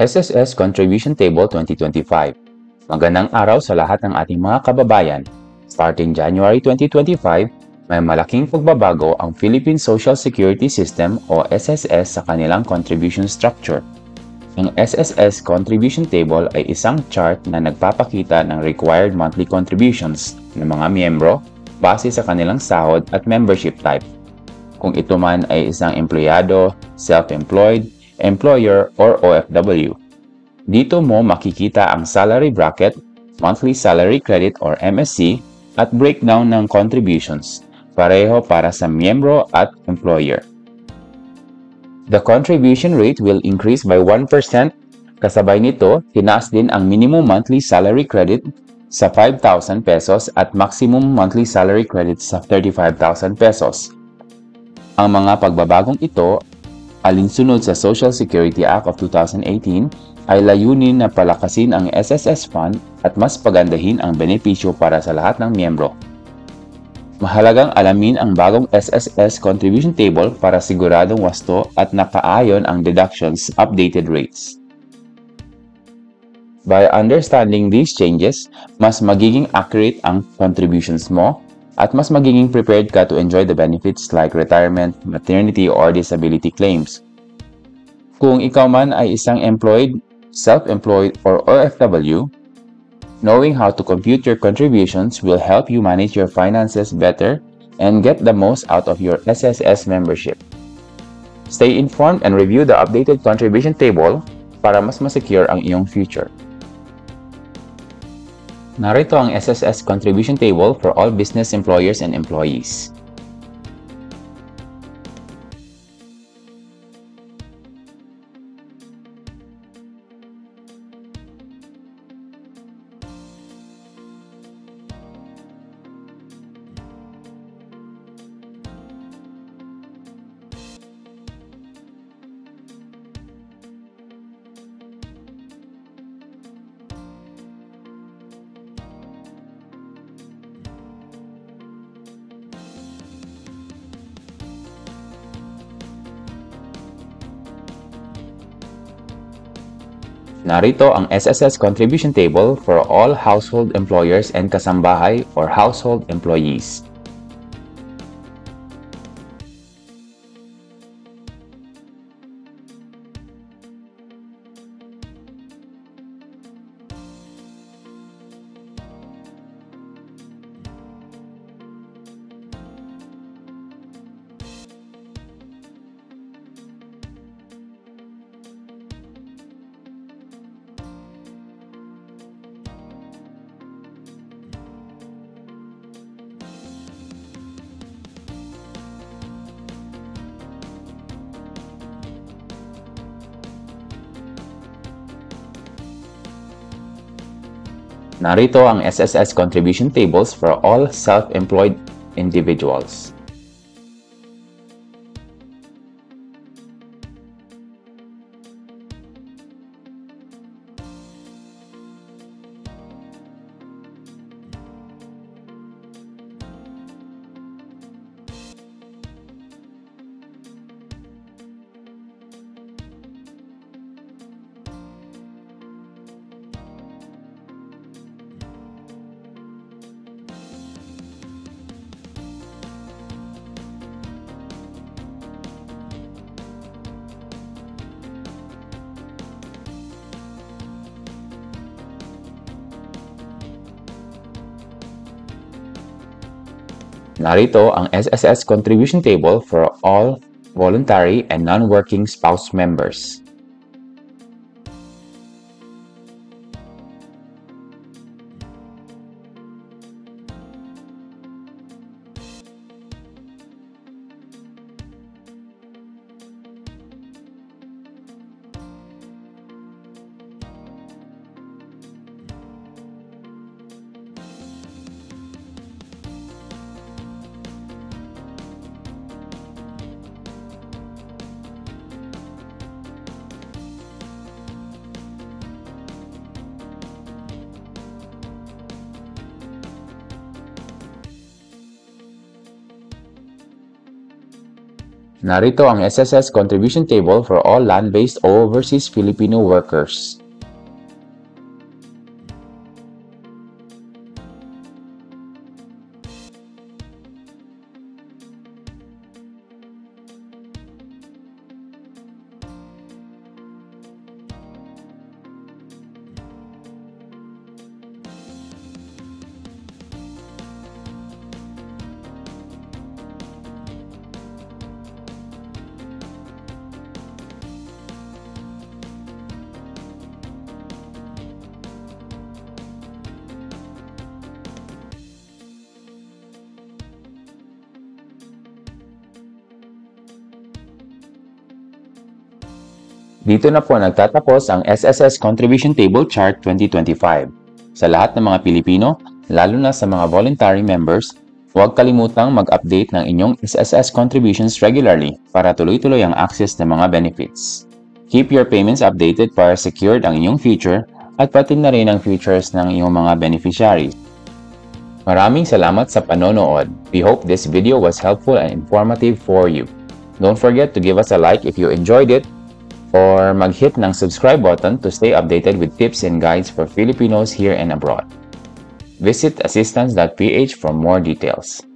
SSS Contribution Table 2025. Magandang araw sa lahat ng ating mga kababayan. Starting January 2025, may malaking pagbabago ang Philippine Social Security System o SSS sa kanilang contribution structure. Ang SSS Contribution Table ay isang chart na nagpapakita ng required monthly contributions ng mga miyembro base sa kanilang sahod at membership type. Kung ito man ay isang empleyado, self-employed, employer, or OFW. Dito mo makikita ang salary bracket, monthly salary credit or MSC, at breakdown ng contributions, pareho para sa miyembro at employer. The contribution rate will increase by 1%. Kasabay nito, tinaas din ang minimum monthly salary credit sa 5,000 pesos at maximum monthly salary credit sa 35,000 pesos. Ang mga pagbabagong ito, alinsunod sa Social Security Act of 2018, ay layunin na palakasin ang SSS Fund at mas pagandahin ang benepisyo para sa lahat ng miyembro. Mahalagang alamin ang bagong SSS Contribution Table para siguradong wasto at nakaayon ang deductions updated rates. By understanding these changes, mas magiging accurate ang contributions mo at mas magiging prepared ka to enjoy the benefits like retirement, maternity, or disability claims. Kung ikaw man ay isang employed, self-employed, or OFW, knowing how to compute your contributions will help you manage your finances better and get the most out of your SSS membership. Stay informed and review the updated contribution table para mas masecure ang iyong future. Narito ang SSS Contribution Table for all business employers and employees. Narito ang SSS Contribution Table for all household employers and kasambahay or household employees. Narito ang SSS Contribution Tables for all self-employed individuals. Narito ang SSS Contribution Table for all voluntary and non-working spouse members. Narito ang SSS contribution table for all land-based o overseas Filipino workers. Dito na po nagtatapos ang SSS Contribution Table Chart 2025. Sa lahat ng mga Pilipino, lalo na sa mga voluntary members, huwag kalimutang mag-update ng inyong SSS contributions regularly para tuloy-tuloy ang access ng mga benefits. Keep your payments updated para secured ang inyong future at pati na rin ang futures ng iyong mga beneficiaries. Maraming salamat sa panonood. We hope this video was helpful and informative for you. Don't forget to give us a like if you enjoyed it, or mag-hit ng subscribe button to stay updated with tips and guides for Filipinos here and abroad. Visit assistance.ph for more details.